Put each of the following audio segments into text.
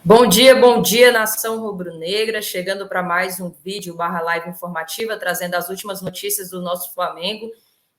Bom dia, nação rubro-negra, chegando para mais um vídeo /live informativa, trazendo as últimas notícias do nosso Flamengo.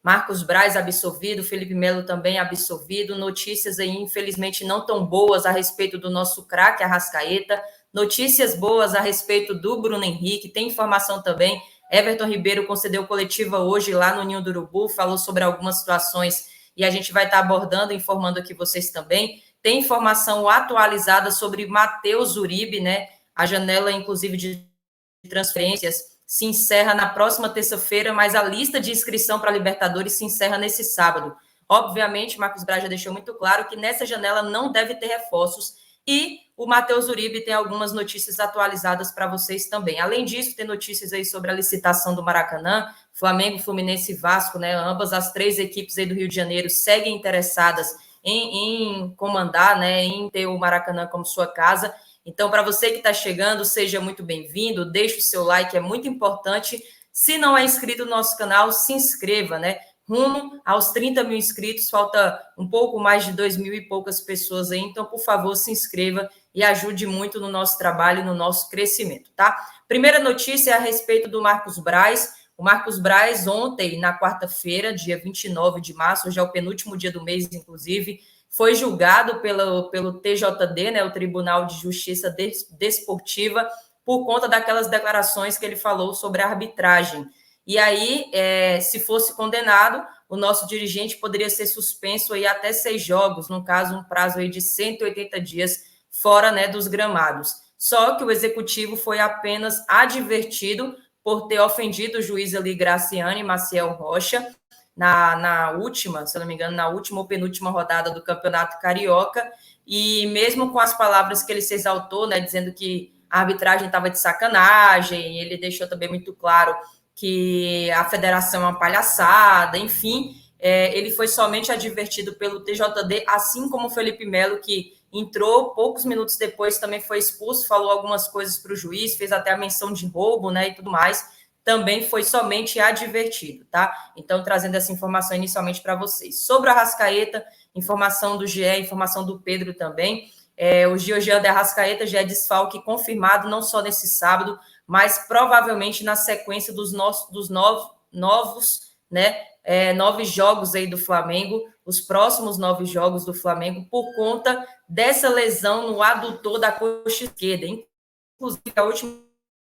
Marcos Braz absolvido, Felipe Melo também absolvido, notícias aí, infelizmente, não tão boas a respeito do nosso craque Arrascaeta, notícias boas a respeito do Bruno Henrique, tem informação também, Everton Ribeiro concedeu coletiva hoje lá no Ninho do Urubu, falou sobre algumas situações e a gente vai estar abordando, informando aqui vocês também. Tem informação atualizada sobre Matheus Uribe, né? A janela, inclusive, de transferências se encerra na próxima terça-feira, mas a lista de inscrição para a Libertadores se encerra nesse sábado. Obviamente, Marcos Braz já deixou muito claro que nessa janela não deve ter reforços e o Matheus Uribe tem algumas notícias atualizadas para vocês também. Além disso, tem notícias aí sobre a licitação do Maracanã, Flamengo, Fluminense e Vasco, né? Ambas as três equipes aí do Rio de Janeiro seguem interessadas em comandar, né, em ter o Maracanã como sua casa. Então, para você que está chegando, seja muito bem-vindo, deixe o seu like, é muito importante. Se não é inscrito no nosso canal, se inscreva, né? Rumo aos 30 mil inscritos, falta um pouco mais de 2 mil e poucas pessoas aí, então, por favor, se inscreva e ajude muito no nosso trabalho, no nosso crescimento, tá? Primeira notícia é a respeito do Marcos Braz. O Marcos Braz, ontem, na quarta-feira, dia 29 de março, já é o penúltimo dia do mês, inclusive, foi julgado pelo TJD, né, o Tribunal de Justiça Desportiva, por conta daquelas declarações que ele falou sobre a arbitragem. E aí, se fosse condenado, o nosso dirigente poderia ser suspenso aí até 6 jogos, no caso, um prazo aí de 180 dias fora, né, dos gramados. Só que o executivo foi apenas advertido por ter ofendido o juiz ali, Graciane Maciel Rocha, na última, se eu não me engano, na última ou penúltima rodada do Campeonato Carioca, e mesmo com as palavras que ele se exaltou, né, dizendo que a arbitragem estava de sacanagem, ele deixou também muito claro que a federação é uma palhaçada, enfim, ele foi somente advertido pelo TJD, assim como o Felipe Melo, que entrou poucos minutos depois, também foi expulso, falou algumas coisas para o juiz, fez até a menção de roubo, né, e tudo mais, também foi somente advertido, tá? Então, trazendo essa informação inicialmente para vocês. Sobre a Arrascaeta, informação do GE, informação do Pedro também, o Georgiano de Arrascaeta já é desfalque confirmado, não só nesse sábado, mas provavelmente na sequência dos novos, né, 9 jogos aí do Flamengo, os próximos 9 jogos do Flamengo, por conta dessa lesão no adutor da coxa esquerda. Inclusive, a última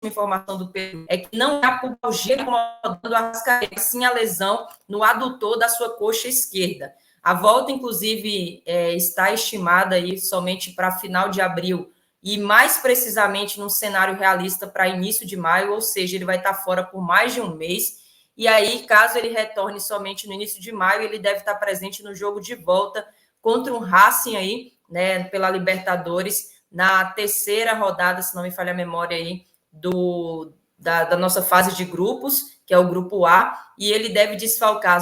informação do Pedro é que não é a pubalgia incomodando o Arrascaeta, sim a lesão no adutor da sua coxa esquerda. A volta, inclusive, está estimada aí somente para final de abril e mais precisamente num cenário realista para início de maio, ou seja, ele vai estar fora por mais de um mês. E aí, caso ele retorne somente no início de maio, ele deve estar presente no jogo de volta contra um Racing aí, né, pela Libertadores, na terceira rodada, se não me falha a memória aí, da nossa fase de grupos, que é o grupo A, e ele deve desfalcar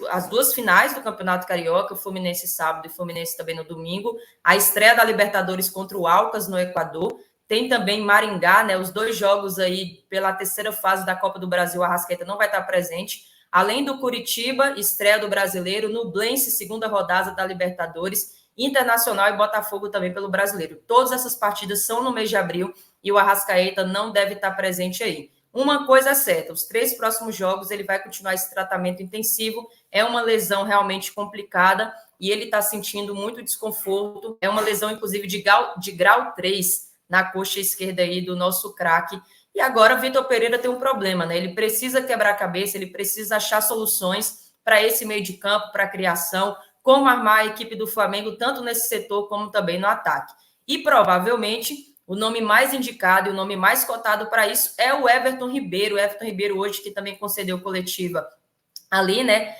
as duas finais do Campeonato Carioca, o Fluminense sábado e o Fluminense também no domingo, a estreia da Libertadores contra o Alcas no Equador, tem também Maringá, né, os 2 jogos aí pela terceira fase da Copa do Brasil, a Arrascaeta não vai estar presente, além do Curitiba, estreia do Brasileiro, Nublense, segunda rodada da Libertadores, Internacional e Botafogo também pelo Brasileiro. Todas essas partidas são no mês de abril e o Arrascaeta não deve estar presente aí. Uma coisa é certa, os 3 próximos jogos ele vai continuar esse tratamento intensivo, é uma lesão realmente complicada e ele está sentindo muito desconforto, é uma lesão inclusive de grau 3 na coxa esquerda aí do nosso craque. E agora Vitor Pereira tem um problema, né? Ele precisa quebrar a cabeça, ele precisa achar soluções para esse meio de campo, para a criação, como armar a equipe do Flamengo, tanto nesse setor como também no ataque. E provavelmente o nome mais indicado e o nome mais cotado para isso é o Everton Ribeiro. O Everton Ribeiro hoje que também concedeu coletiva ali, né,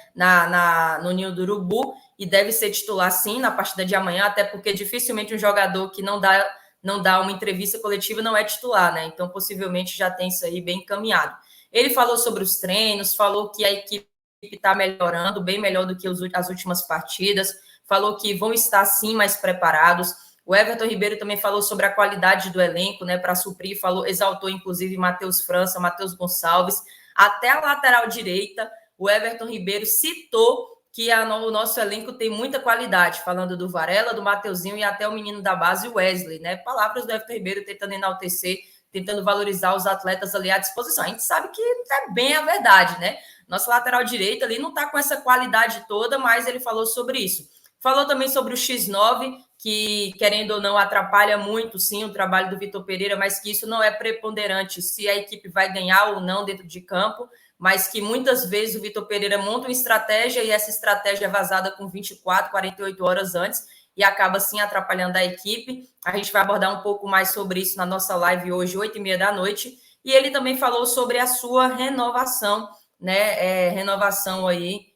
no Ninho do Urubu, e deve ser titular sim na partida de amanhã, até porque dificilmente um jogador que não dá uma entrevista coletiva não é titular, né? Então possivelmente já tem isso aí bem encaminhado. Ele falou sobre os treinos, falou que a equipe está melhorando, bem melhor do que as últimas partidas, falou que vão estar sim mais preparados. O Everton Ribeiro também falou sobre a qualidade do elenco, né, para suprir, exaltou inclusive Matheus França, Matheus Gonçalves, até a lateral direita. O Everton Ribeiro citou que o nosso elenco tem muita qualidade, falando do Varela, do Mateuzinho e até o menino da base, o Wesley, né? Palavras do Everton Ribeiro tentando enaltecer, tentando valorizar os atletas ali à disposição. A gente sabe que é bem a verdade, né? Nossa lateral direita ali não está com essa qualidade toda, mas ele falou sobre isso. Falou também sobre o X9, que, querendo ou não, atrapalha muito, sim, o trabalho do Vitor Pereira, mas que isso não é preponderante se a equipe vai ganhar ou não dentro de campo, mas que muitas vezes o Vitor Pereira monta uma estratégia e essa estratégia é vazada com 24, 48 horas antes e acaba, sim, atrapalhando a equipe. A gente vai abordar um pouco mais sobre isso na nossa live hoje, 8h30 da noite. E ele também falou sobre a sua renovação, né? Renovação aí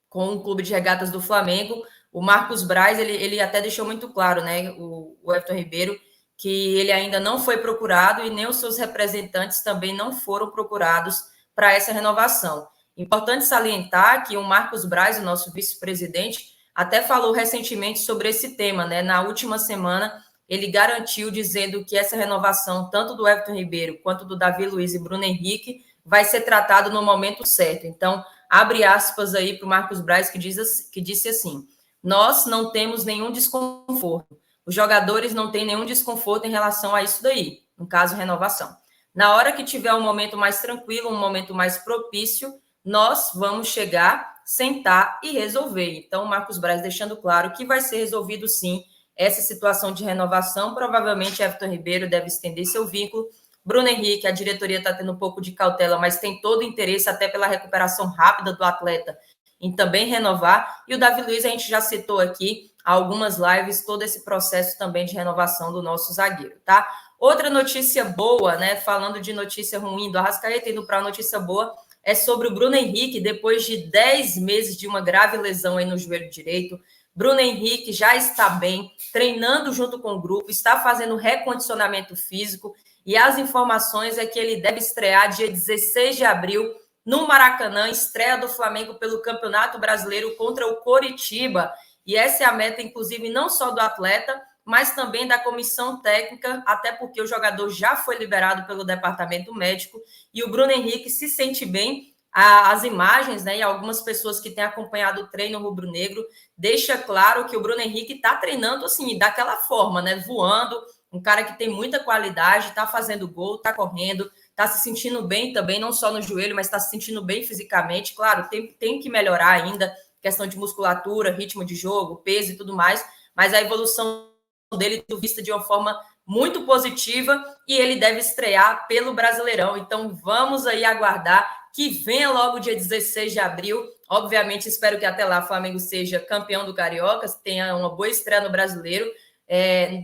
com o Clube de Regatas do Flamengo. O Marcos Braz, ele até deixou muito claro, né? O Everton Ribeiro, que ele ainda não foi procurado e nem os seus representantes também não foram procurados para essa renovação. Importante salientar que o Marcos Braz, o nosso vice-presidente, até falou recentemente sobre esse tema, né? Na última semana, ele garantiu dizendo que essa renovação, tanto do Everton Ribeiro quanto do Davi Luiz e Bruno Henrique, vai ser tratado no momento certo. Então, abre aspas aí para o Marcos Braz, que disse assim: nós não temos nenhum desconforto. Os jogadores não têm nenhum desconforto em relação a isso daí, no caso, renovação. Na hora que tiver um momento mais tranquilo, um momento mais propício, nós vamos chegar, sentar e resolver. Então, o Marcos Braz deixando claro que vai ser resolvido, sim, essa situação de renovação. Provavelmente, Everton Ribeiro deve estender seu vínculo. Bruno Henrique, a diretoria está tendo um pouco de cautela, mas tem todo o interesse, até pela recuperação rápida do atleta, em também renovar. E o Davi Luiz, a gente já citou aqui algumas lives, todo esse processo também de renovação do nosso zagueiro, tá? Outra notícia boa, né? Falando de notícia ruim do Arrascaeta, indo para a notícia boa, é sobre o Bruno Henrique, depois de 10 meses de uma grave lesão aí no joelho direito. Bruno Henrique já está bem, treinando junto com o grupo, está fazendo recondicionamento físico, e as informações é que ele deve estrear dia 16 de abril no Maracanã, estreia do Flamengo pelo Campeonato Brasileiro contra o Coritiba. E essa é a meta, inclusive, não só do atleta, mas também da comissão técnica, até porque o jogador já foi liberado pelo departamento médico e o Bruno Henrique se sente bem. As imagens, né, e algumas pessoas que têm acompanhado o treino rubro-negro deixa claro que o Bruno Henrique está treinando assim, daquela forma, né, voando, um cara que tem muita qualidade, está fazendo gol, está correndo, está se sentindo bem também, não só no joelho, mas está se sentindo bem fisicamente. Claro, tem que melhorar ainda, questão de musculatura, ritmo de jogo, peso e tudo mais, mas a evolução dele é vista de uma forma muito positiva e ele deve estrear pelo Brasileirão. Então, vamos aí aguardar que venha logo dia 16 de abril. Obviamente, espero que até lá o Flamengo seja campeão do Carioca, tenha uma boa estreia no Brasileiro,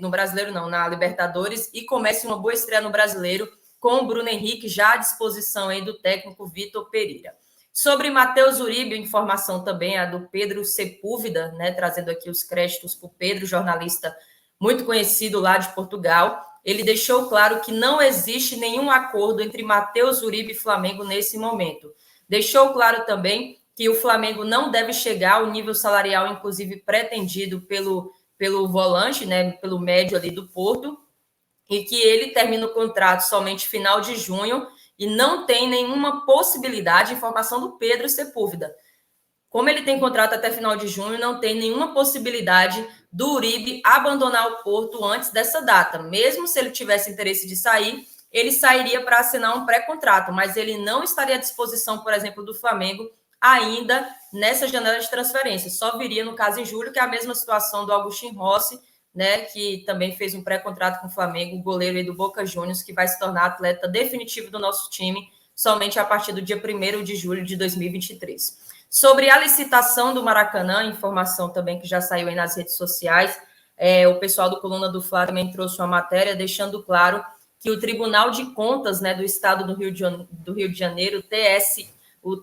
no Brasileiro não, na Libertadores, e comece uma boa estreia no Brasileiro com o Bruno Henrique já à disposição aí do técnico Vitor Pereira. Sobre Matheus Uribe, informação também a do Pedro Sepúlveda, né, trazendo aqui os créditos para o Pedro, jornalista muito conhecido lá de Portugal. Ele deixou claro que não existe nenhum acordo entre Matheus Uribe e Flamengo nesse momento. Deixou claro também que o Flamengo não deve chegar ao nível salarial, inclusive pretendido pelo volante, né, pelo médio ali do Porto, e que ele termina o contrato somente final de junho e não tem nenhuma possibilidade, informação do Pedro Sepúlveda. Como ele tem contrato até final de junho, não tem nenhuma possibilidade do Uribe abandonar o Porto antes dessa data. Mesmo se ele tivesse interesse de sair, ele sairia para assinar um pré-contrato, mas ele não estaria à disposição, por exemplo, do Flamengo ainda nessa janela de transferência. Só viria, no caso, em julho, que é a mesma situação do Agustin Rossi, né, que também fez um pré-contrato com o Flamengo, o goleiro aí do Boca Juniors, que vai se tornar atleta definitivo do nosso time somente a partir do dia 1º de julho de 2023. Sobre a licitação do Maracanã, informação também que já saiu aí nas redes sociais, o pessoal do Coluna do Fla também trouxe uma matéria deixando claro que o Tribunal de Contas, né, do Estado do Rio de Janeiro, o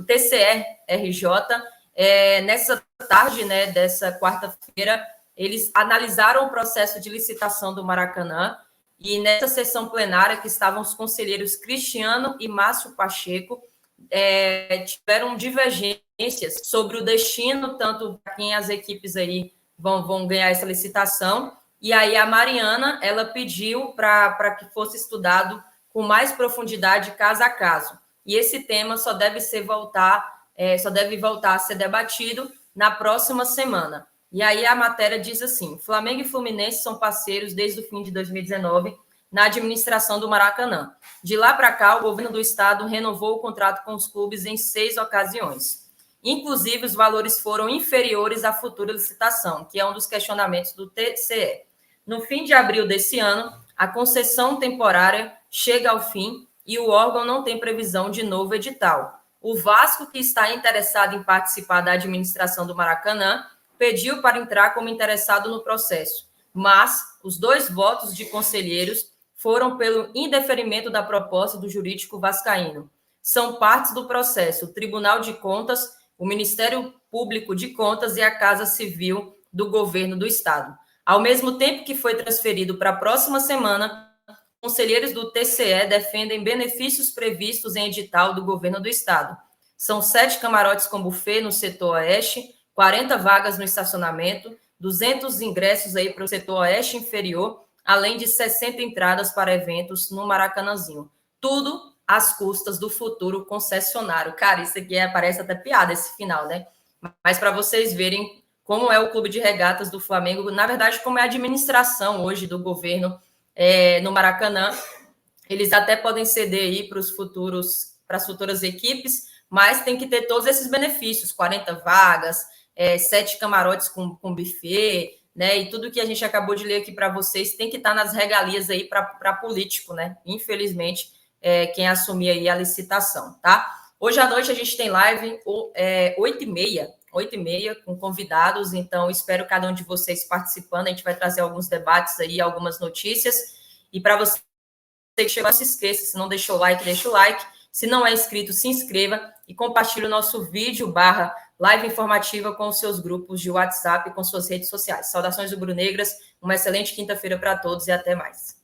TCE-RJ, nessa tarde, né, dessa quarta-feira, eles analisaram o processo de licitação do Maracanã e nessa sessão plenária que estavam os conselheiros Cristiano e Márcio Pacheco, tiveram divergências sobre o destino, tanto para quem as equipes aí vão ganhar essa licitação. E aí a Mariana, ela pediu para que fosse estudado com mais profundidade, caso a caso. e esse tema só deve voltar a ser debatido na próxima semana. E aí a matéria diz assim: Flamengo e Fluminense são parceiros desde o fim de 2019 na administração do Maracanã. De lá para cá, o governo do estado renovou o contrato com os clubes em 6 ocasiões. Inclusive, os valores foram inferiores à futura licitação, que é um dos questionamentos do TCE. No fim de abril desse ano, a concessão temporária chega ao fim e o órgão não tem previsão de novo edital. O Vasco, que está interessado em participar da administração do Maracanã, pediu para entrar como interessado no processo, mas os 2 votos de conselheiros foram pelo indeferimento da proposta do jurídico vascaíno. São partes do processo o Tribunal de Contas, o Ministério Público de Contas e a Casa Civil do Governo do Estado. Ao mesmo tempo que foi transferido para a próxima semana, conselheiros do TCE defendem benefícios previstos em edital do Governo do Estado. São 7 camarotes com buffet no setor oeste, 40 vagas no estacionamento, 200 ingressos aí para o setor oeste inferior, além de 60 entradas para eventos no Maracanãzinho. Tudo às custas do futuro concessionário. Cara, isso aqui parece até piada esse final, né? Mas para vocês verem como é o Clube de Regatas do Flamengo, na verdade, como é a administração hoje do governo no Maracanã. Eles até podem ceder aí para as futuras equipes, mas tem que ter todos esses benefícios, 40 vagas, 7 camarotes com buffet, né? E tudo que a gente acabou de ler aqui para vocês tem que estar nas regalias aí para político, né? Infelizmente, quem assumir aí a licitação, tá? Hoje à noite a gente tem live 8h30, com convidados, então espero cada um de vocês participando. A gente vai trazer alguns debates aí, algumas notícias. E para você que chegou, não se esqueça, se não deixou o like, deixa o like. Se não é inscrito, se inscreva e compartilhe o nosso vídeo /live informativa com os seus grupos de WhatsApp e com suas redes sociais. Saudações rubro-negras, uma excelente quinta-feira para todos e até mais.